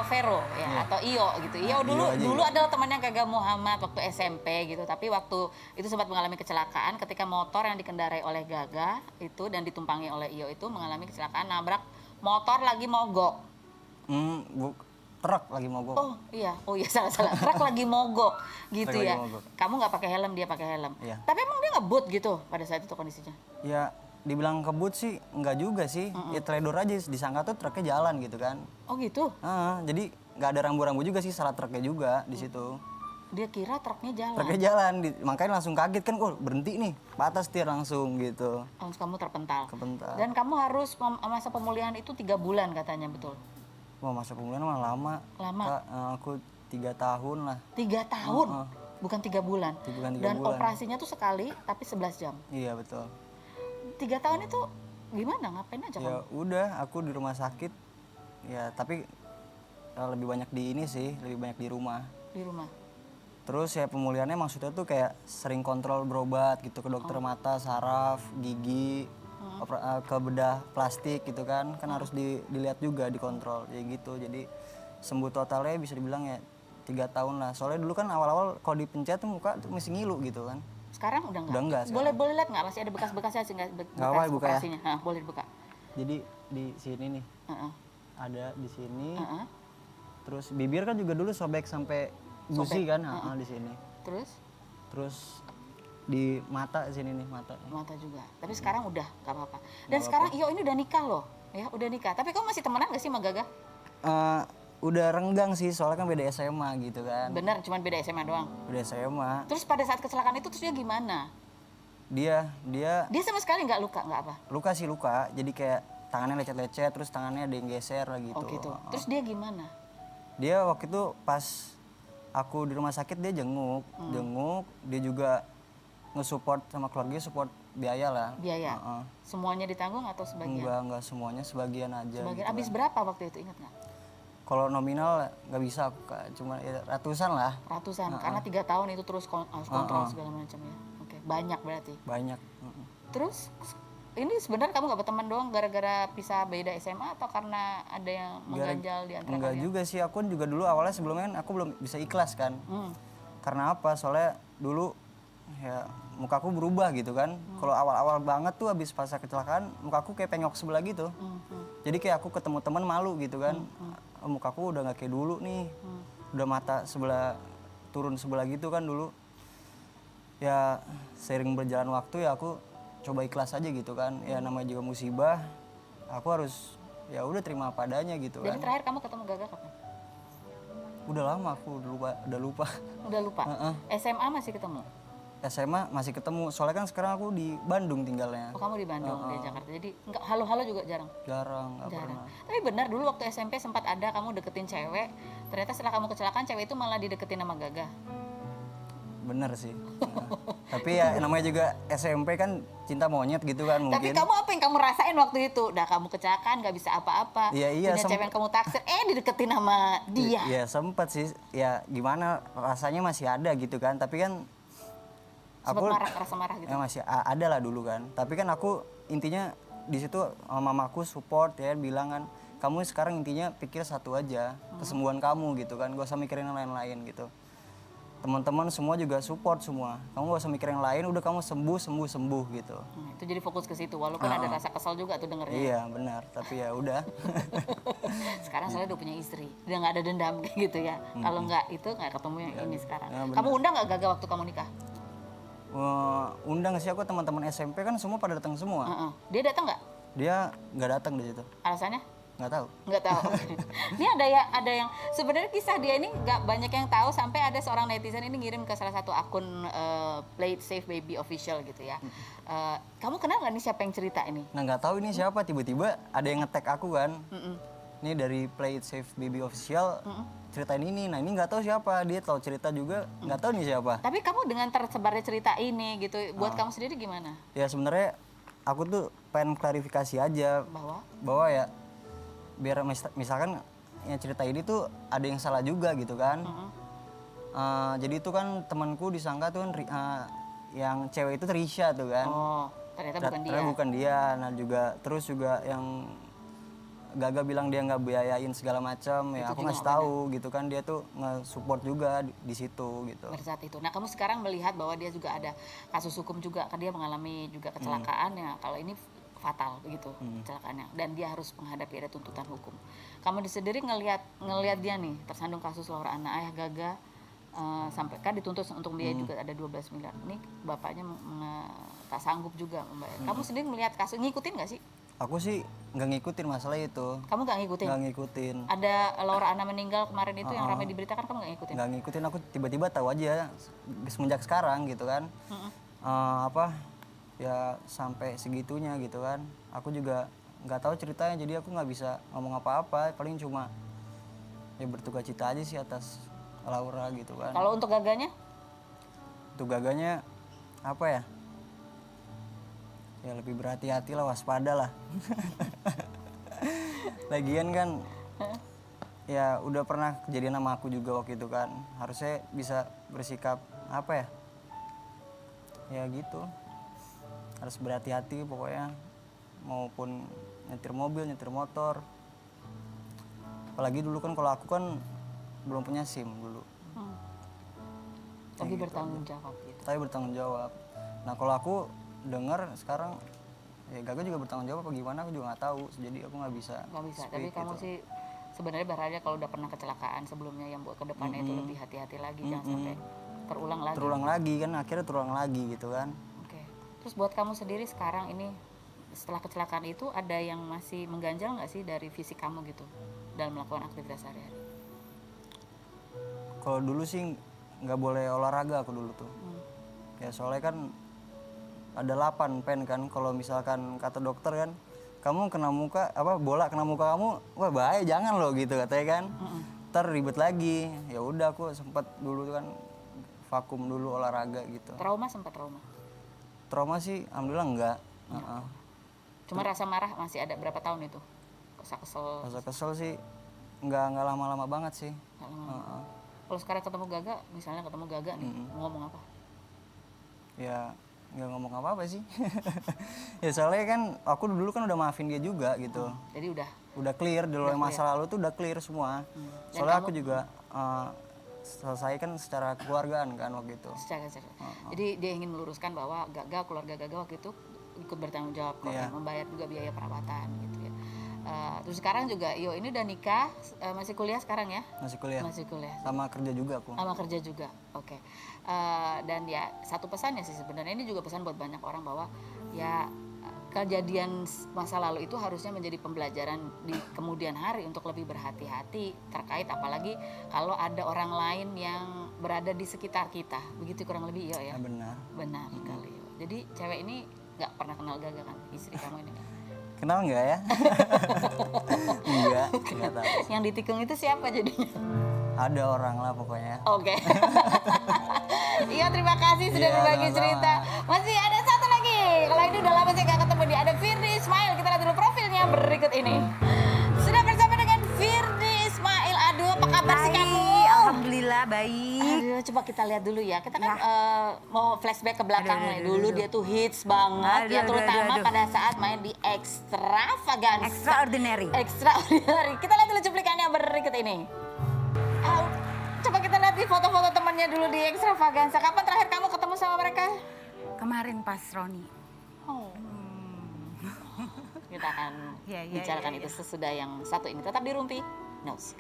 Vero ya atau Iyo gitu. Iyo dulu adalah temannya Gaga Muhammad waktu SMP gitu. Tapi waktu itu sempat mengalami kecelakaan ketika motor yang dikendarai oleh Gaga itu dan ditumpangi oleh Iyo itu mengalami kecelakaan nabrak motor lagi mogok. Truk lagi mogok. Oh iya salah. Truk lagi mogok gitu Truk ya. lagi mogok. Kamu nggak pakai helm, dia pakai helm. Iya. Tapi emang dia ngebut gitu pada saat itu kondisinya? Ya dibilang kebut sih enggak juga sih. Ya teledor aja, disangka tuh truknya jalan gitu kan. Oh gitu? Jadi nggak ada rambu-rambu juga sih, salah truknya juga di situ. Dia kira truknya jalan. Truknya jalan, makanya langsung kaget kan, berhenti nih, patah setir langsung gitu. Terus kamu terpental. Kepental. Dan kamu harus masa pemulihan itu 3 bulan katanya, betul? Wah, masa pemulihan mah lama. Lama? Kak, aku 3 tahun lah. 3 tahun? Bukan 3 bulan? Bukan 3 Dan bulan. operasinya tuh sekali, tapi 11 jam? Iya, betul. 3 tahun itu gimana? Ngapain aja Ya kamu? udah, aku di rumah sakit. Ya, tapi lebih banyak di ini sih, lebih banyak di rumah. Di rumah? Terus ya pemulihannya maksudnya tuh kayak sering kontrol berobat gitu ke dokter mata, saraf, gigi, ke bedah plastik gitu kan harus dilihat juga, dikontrol ya gitu. Jadi sembuh totalnya bisa dibilang ya 3 tahun lah. Soalnya dulu kan awal-awal kalau dipencet tuh muka tuh masih ngilu gitu kan. Sekarang udah enggak? Udah enggak Boleh lihat nggak? Masih ada bekas-bekasnya sih nggak? Nggak apa, buka ya? operasinya? Boleh dibuka. Jadi di sini nih, ada di sini. Heeh. Terus bibir kan juga dulu sobek sampai gusi kan, di sini. Terus di mata sini nih, mata juga. Tapi sekarang udah nggak apa-apa. Dan sekarang Iyo ini udah nikah loh, ya udah nikah. Tapi kamu masih temenan gak sih sama Gaga? Udah renggang sih, soalnya kan beda SMA gitu kan. Bener, cuman beda SMA doang. Beda SMA. Terus pada saat kecelakaan itu terus dia gimana? Dia sama sekali nggak luka, nggak apa? Luka sih luka. Jadi kayak tangannya lecet-lecet, terus tangannya ada yang geser lah gitu. Oh gitu. Terus dia gimana? Dia waktu itu pas aku di rumah sakit dia jenguk, dia juga nge-support sama keluarga, support biaya lah. Biaya? Semuanya ditanggung atau sebagian? Enggak semuanya, sebagian aja. Sebagian. Gitu Abis kan. berapa waktu itu, ingat nggak? Kalau nominal nggak bisa aku, Kak. Cuma ya, ratusan lah. Ratusan, karena 3 tahun itu terus harus kontrol segala macam ya. Oke, banyak berarti. Banyak. Terus ini sebenarnya kamu nggak berteman doang gara-gara pisah beda SMA atau karena ada yang mengganjal di antara Enggak kalian? juga sih, aku juga dulu awalnya sebelumnya kan aku belum bisa ikhlas kan. Karena apa? Soalnya dulu ya mukaku berubah gitu kan. Kalau awal-awal banget tuh habis pasca kecelakaan, mukaku kayak penyok sebelah gitu. Jadi kayak aku ketemu teman malu gitu kan. Mukaku udah nggak kayak dulu nih. Udah mata sebelah turun sebelah gitu kan dulu. Ya sering berjalan waktu ya aku coba ikhlas aja gitu kan. Ya namanya juga musibah. Aku harus ya udah terima apa adanya gitu kan. Jadi terakhir kamu ketemu Gaga kapan? Udah lama aku udah lupa. Udah lupa? SMA masih ketemu? SMA masih ketemu, soalnya kan sekarang aku di Bandung tinggalnya. Oh kamu di Bandung, di Jakarta, jadi nggak halo-halo juga jarang? Jarang, nggak pernah. Tapi benar dulu waktu SMP sempat ada kamu deketin cewek, ternyata setelah kamu kecelakaan cewek itu malah dideketin sama Gaga? Bener sih. Tapi ya namanya juga SMP kan cinta monyet gitu kan mungkin. Tapi kamu apa yang kamu rasain waktu itu? Udah kamu kecelakaan, nggak bisa apa-apa, iya, punya cewek yang kamu taksir, dideketin sama dia. Iya sempet sih, ya gimana rasanya masih ada gitu kan, tapi kan aku rasa marah gitu. Ya masih ada lah dulu kan. Tapi kan aku intinya di situ mamaku support ya, bilang kan kamu sekarang intinya pikir satu aja, kesembuhan kamu gitu kan. Gak usah mikirin yang lain-lain gitu. Teman-teman semua juga support semua. Kamu gak usah mikir yang lain, udah kamu sembuh gitu. Itu jadi fokus ke situ walaupun ada rasa kesal juga tuh dengernya. Iya, benar. Tapi ya udah. Sekarang soalnya udah punya istri. Udah nggak ada dendam kayak gitu ya. Kalau nggak itu nggak ketemu yang ini sekarang. Ya, kamu undang nggak Gaga waktu kamu nikah? Undang sih aku, teman-teman SMP kan semua pada datang semua. Dia datang nggak? Dia nggak datang di situ. Alasannya? Nggak tahu. Nggak tahu. Ini ada yang sebenarnya kisah dia ini nggak banyak yang tahu, sampai ada seorang netizen ini ngirim ke salah satu akun Play It Safe Baby Official gitu ya. Kamu kenal nggak nih siapa yang cerita ini? Nah nggak tahu ini siapa, tiba-tiba ada yang nge-tag aku kan. Ini dari Play It Safe Baby Official. Ceritain ini, nah ini nggak tahu siapa, dia tahu cerita juga nggak tahu nih siapa. Tapi kamu dengan tersebarnya cerita ini gitu, buat kamu sendiri gimana? Ya sebenarnya aku tuh pengen klarifikasi aja bahwa ya biar misalkan yang cerita ini tuh ada yang salah juga gitu kan. Jadi itu kan temanku disangka tuh kan yang cewek itu Risha tuh kan. Oh ternyata bukan dia. Ternyata bukan dia. Nah juga terus juga yang Gaga bilang dia nggak biayain segala macam, ya Itu aku juga ngasih nggak tahu gitu kan, dia tuh nge-support juga di situ gitu. pada saat itu. Nah, kamu sekarang melihat bahwa dia juga ada kasus hukum juga, kan dia mengalami juga kecelakaan ya. Kalau ini fatal begitu kecelakaannya, dan dia harus menghadapi ada tuntutan hukum. Kamu sendiri ngelihat dia nih tersandung kasus Laura Anna, ayah Gaga, sampai kan dituntut untuk biaya juga ada 12 miliar. Ini bapaknya tak sanggup juga membayar. Kamu sendiri melihat kasus, ngikutin nggak sih? Aku sih nggak ngikutin masalah itu, Kamu nggak ngikutin? nggak ngikutin. Ada Laura Anna meninggal kemarin itu yang ramai diberitakan, kamu nggak ngikutin? Nggak ngikutin, aku tiba-tiba tahu aja semenjak sekarang gitu kan. Apa ya sampai segitunya gitu kan, aku juga nggak tahu ceritanya, jadi aku nggak bisa ngomong apa-apa, paling cuma ya bertukacita aja sih atas Laura gitu kan. Kalau untuk Gaganya? Untuk Gaganya apa ya, ya lebih berhati-hati lah, waspada lah. Lagian kan ya udah pernah kejadian sama aku juga waktu itu kan, harusnya bisa bersikap apa ya, ya gitu, harus berhati-hati pokoknya, maupun nyetir mobil, nyetir motor. Apalagi dulu kan, kalau aku kan belum punya SIM dulu. Lebih bertanggung jawab gitu. Saya bertanggung jawab. Nah kalau aku dengar sekarang ya Gaga juga bertanggung jawab apa gimana, aku juga nggak tahu, jadi aku nggak bisa. Nggak bisa, speak tapi kamu gitu. sih sebenarnya berharap kalau udah pernah kecelakaan sebelumnya yang buat kedepannya itu lebih hati-hati lagi, jangan sampai terulang lagi. Terulang lagi kan, akhirnya terulang lagi gitu kan. Oke. Terus buat kamu sendiri sekarang ini setelah kecelakaan itu ada yang masih mengganjal nggak sih dari fisik kamu gitu dalam melakukan aktivitas sehari-hari? Kalau dulu sih nggak boleh olahraga aku dulu tuh. Ya soalnya kan ada 8 pen kan, kalau misalkan kata dokter kan, kamu kena muka apa bola kena muka kamu, wah bahaya, jangan loh gitu katanya kan. Ntar ribet lagi. Ya udah aku sempat dulu kan vakum dulu olahraga gitu. Sempat trauma? Trauma sih alhamdulillah enggak. Cuma rasa marah masih ada, berapa tahun itu? Kesel? Rasa kesel sih nggak lama-lama banget sih. Nggak lama. Kalau sekarang ketemu Gaga, misalnya ketemu Gaga nih, mau ngomong apa? Ya nggak ngomong apa-apa sih. Ya soalnya kan aku dulu kan udah maafin dia juga gitu. Jadi Udah clear dulu, yang masa lalu tuh udah clear semua. Soalnya aku juga selesaikan secara kekeluargaan kan waktu itu. secara. Jadi dia ingin meluruskan bahwa Gaga, keluarga Gaga waktu itu ikut bertanggung jawab kok, Iya. membayar juga biaya perawatan gitu ya. Terus sekarang juga Iyo ini udah nikah, masih kuliah sekarang ya? Masih kuliah. Masih kuliah. Sama kerja juga aku. Sama kerja juga, oke. Dan ya satu pesannya sih sebenarnya, ini juga pesan buat banyak orang bahwa ya kejadian masa lalu itu harusnya menjadi pembelajaran di kemudian hari untuk lebih berhati-hati terkait, apalagi kalau ada orang lain yang berada di sekitar kita, begitu kurang lebih Iyo ya? Benar. Benar sekali. Jadi cewek ini nggak pernah kenal Gaga kan, istri kamu ini kan? Kenal nggak ya? Enggak tahu. Yang ditikung itu siapa jadinya? Ada orang lah pokoknya. Oke. Iya, terima kasih sudah Iya, berbagi sama-sama. cerita. Masih ada satu lagi. Kalau ini udah lama saya nggak ketemu dia. Ada Firdy Ismail. Kita lihat dulu profilnya berikut ini. Sudah bersama dengan Firdy Ismail. Aduh, apa kabar sih kamu? Alhamdulillah baik. Aduh, coba kita lihat dulu ya. Kita kan mau flashback ke belakang nih. Aduh. Dulu dia tuh hits banget ya, terutama Aduh. pada saat main di Extravaganza. Extraordinary. Extraordinary. Kita lihat dulu cuplikannya berikut ini. Coba kita lihat di foto-foto temannya dulu di Extravaganza. Kapan terakhir kamu ketemu sama mereka? Kemarin pas Roni. Oh. Kita akan Ya, bicarakan itu sesudah yang satu ini. Tetap di Rumpi News.